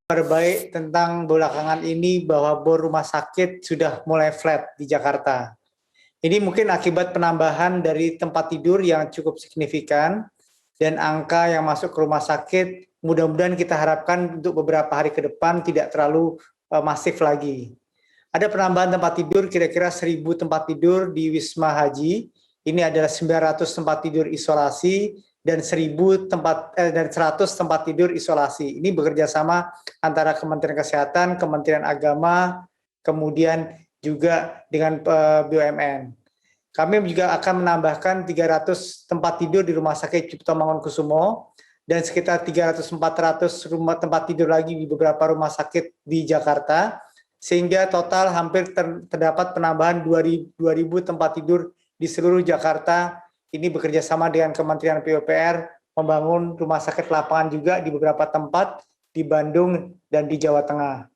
Baik tentang belakangan ini bahwa bor rumah sakit sudah mulai flat di Jakarta. Ini mungkin akibat penambahan dari tempat tidur yang cukup signifikan dan angka yang masuk ke rumah sakit mudah-mudahan kita harapkan untuk beberapa hari ke depan tidak terlalu masif lagi. Ada penambahan tempat tidur kira-kira 1.000 tempat tidur di Wisma Haji. Ini adalah 900 tempat tidur isolasi dan 1.000 dan 100 tempat tidur isolasi. Ini bekerja sama antara Kementerian Kesehatan, Kementerian Agama, kemudian juga dengan BUMN. Kami juga akan menambahkan 300 tempat tidur di Rumah Sakit Cipto Mangunkusumo dan sekitar 300-400 tempat tidur lagi di beberapa rumah sakit di Jakarta, sehingga total hampir terdapat penambahan 2.000 tempat tidur di seluruh Jakarta. Ini bekerja sama dengan Kementerian PUPR membangun rumah sakit lapangan juga di beberapa tempat di Bandung dan di Jawa Tengah.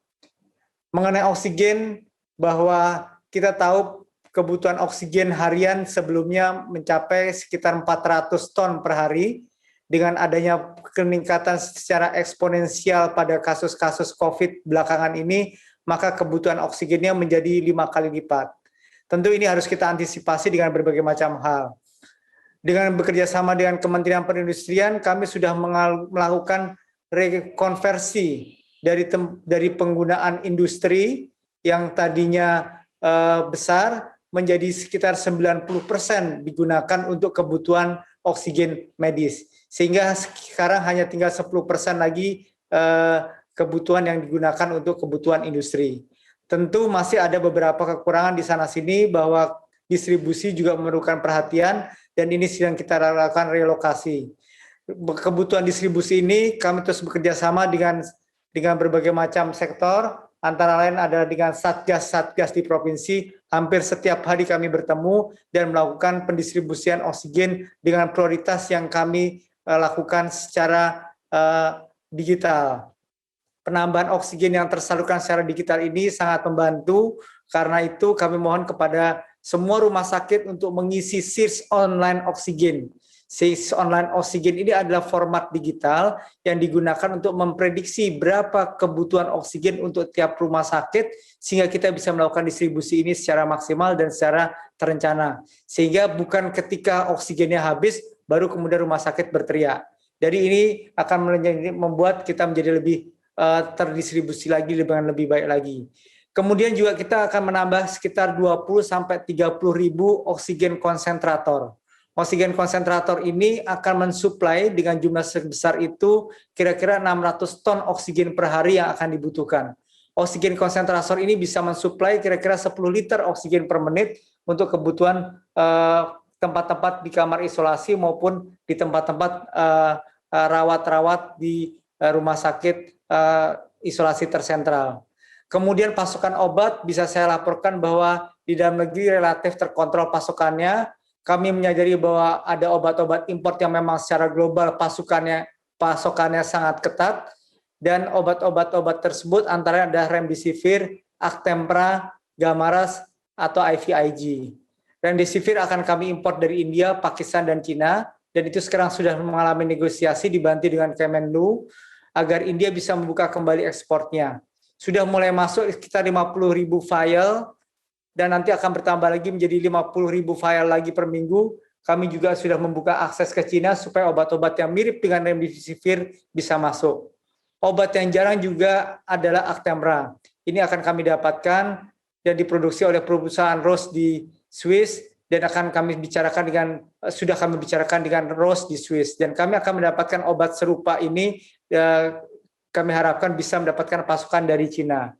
Mengenai oksigen, bahwa kita tahu kebutuhan oksigen harian sebelumnya mencapai sekitar 400 ton per hari. Dengan adanya peningkatan secara eksponensial pada kasus-kasus COVID belakangan ini, maka kebutuhan oksigennya menjadi 5 kali lipat. Tentu ini harus kita antisipasi dengan berbagai macam hal. Dengan bekerja sama dengan Kementerian Perindustrian, kami sudah melakukan rekonversi dari penggunaan industri yang tadinya besar menjadi sekitar 90% digunakan untuk kebutuhan oksigen medis. Sehingga sekarang hanya tinggal 10% lagi kebutuhan yang digunakan untuk kebutuhan industri. Tentu masih ada beberapa kekurangan di sana-sini bahwa distribusi juga memerlukan perhatian dan ini sedang kita lakukan relokasi. Kebutuhan distribusi ini kami terus bekerja sama dengan berbagai macam sektor, antara lain adalah dengan satgas-satgas di provinsi. Hampir setiap hari kami bertemu dan melakukan pendistribusian oksigen dengan prioritas yang kami lakukan secara digital. Penambahan oksigen yang tersalurkan secara digital ini sangat membantu, karena itu kami mohon kepada semua rumah sakit untuk mengisi SIRS online oksigen. SIRS online oksigen ini adalah format digital yang digunakan untuk memprediksi berapa kebutuhan oksigen untuk tiap rumah sakit, sehingga kita bisa melakukan distribusi ini secara maksimal dan secara terencana. Sehingga bukan ketika oksigennya habis, baru kemudian rumah sakit berteriak. Jadi ini akan membuat kita menjadi lebih terdistribusi lagi dengan lebih baik lagi. Kemudian juga kita akan menambah sekitar 20-30 ribu oksigen konsentrator. Oksigen konsentrator ini akan mensuplai dengan jumlah sebesar itu kira-kira 600 ton oksigen per hari yang akan dibutuhkan. Oksigen konsentrator ini bisa mensuplai kira-kira 10 liter oksigen per menit untuk kebutuhan tempat-tempat di kamar isolasi maupun di tempat-tempat rawat-rawat di rumah sakit isolasi tersentral. Kemudian pasokan obat bisa saya laporkan bahwa di dalam negeri relatif terkontrol pasokannya. Kami menyadari bahwa ada obat-obat impor yang memang secara global pasokannya sangat ketat, dan obat-obat tersebut antara ada Remdesivir, Actemra, Gamaras, atau IVIG. Remdesivir akan kami impor dari India, Pakistan, dan Cina, dan itu sekarang sudah mengalami negosiasi dibantu dengan Kemenlu agar India bisa membuka kembali ekspornya. Sudah mulai masuk sekitar 50.000 file, dan nanti akan bertambah lagi menjadi 50.000 file lagi per minggu. Kami juga sudah membuka akses ke Cina supaya obat-obat yang mirip dengan Remdesivir bisa masuk. Obat yang jarang juga adalah Actemra. Ini akan kami dapatkan dan diproduksi oleh perusahaan Roche di Swiss, dan akan kami bicarakan sudah kami bicarakan dengan Roche di Swiss, dan kami akan mendapatkan obat serupa ini. Kami harapkan bisa mendapatkan pasokan dari Cina.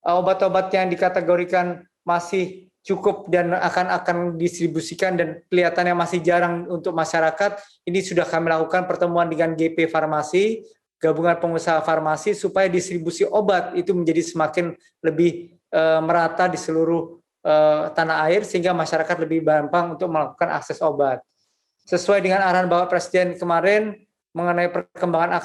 Obat-obat yang dikategorikan masih cukup dan akan distribusikan dan kelihatannya masih jarang untuk masyarakat, ini sudah kami lakukan pertemuan dengan GP Farmasi, Gabungan Pengusaha Farmasi, supaya distribusi obat itu menjadi semakin lebih merata di seluruh tanah air, sehingga masyarakat lebih gampang untuk melakukan akses obat. Sesuai dengan arahan Bapak Presiden kemarin, mengenai perkembangan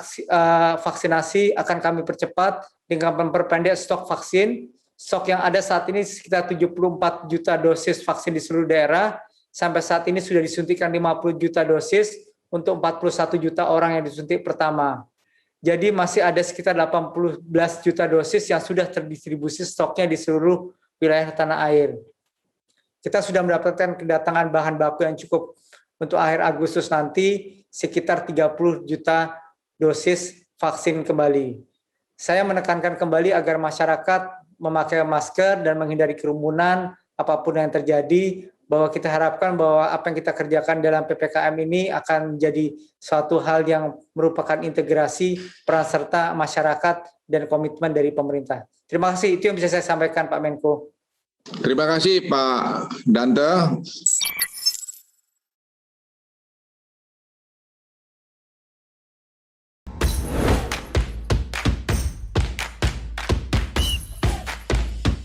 vaksinasi akan kami percepat dengan memperpendek stok vaksin. Stok yang ada saat ini sekitar 74 juta dosis vaksin di seluruh daerah. Sampai saat ini sudah disuntikan 50 juta dosis untuk 41 juta orang yang disuntik pertama. Jadi masih ada sekitar 18 juta dosis yang sudah terdistribusi stoknya di seluruh wilayah tanah air. Kita sudah mendapatkan kedatangan bahan baku yang cukup untuk akhir Agustus nanti sekitar 30 juta dosis vaksin kembali. Saya menekankan kembali agar masyarakat memakai masker dan menghindari kerumunan apapun yang terjadi, bahwa kita harapkan bahwa apa yang kita kerjakan dalam PPKM ini akan menjadi suatu hal yang merupakan integrasi peran serta masyarakat dan komitmen dari pemerintah. Terima kasih, itu yang bisa saya sampaikan Pak Menko. Terima kasih Pak Dante.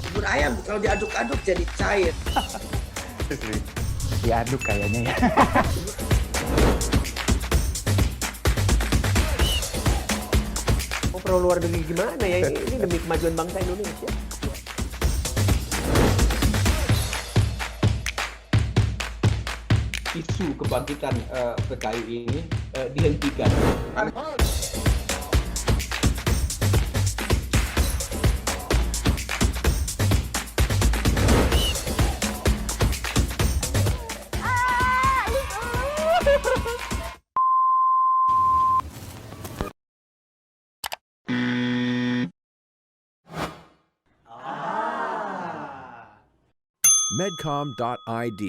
Bubur ayam kalau diaduk-aduk jadi cair. Diaduk kayaknya ya. Mau pro luar negeri gimana ya? Ini demi kemajuan bangsa Indonesia. Isu kebangkitan PKI ini dihentikan. Medcom.id,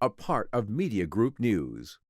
a part of Media Group News.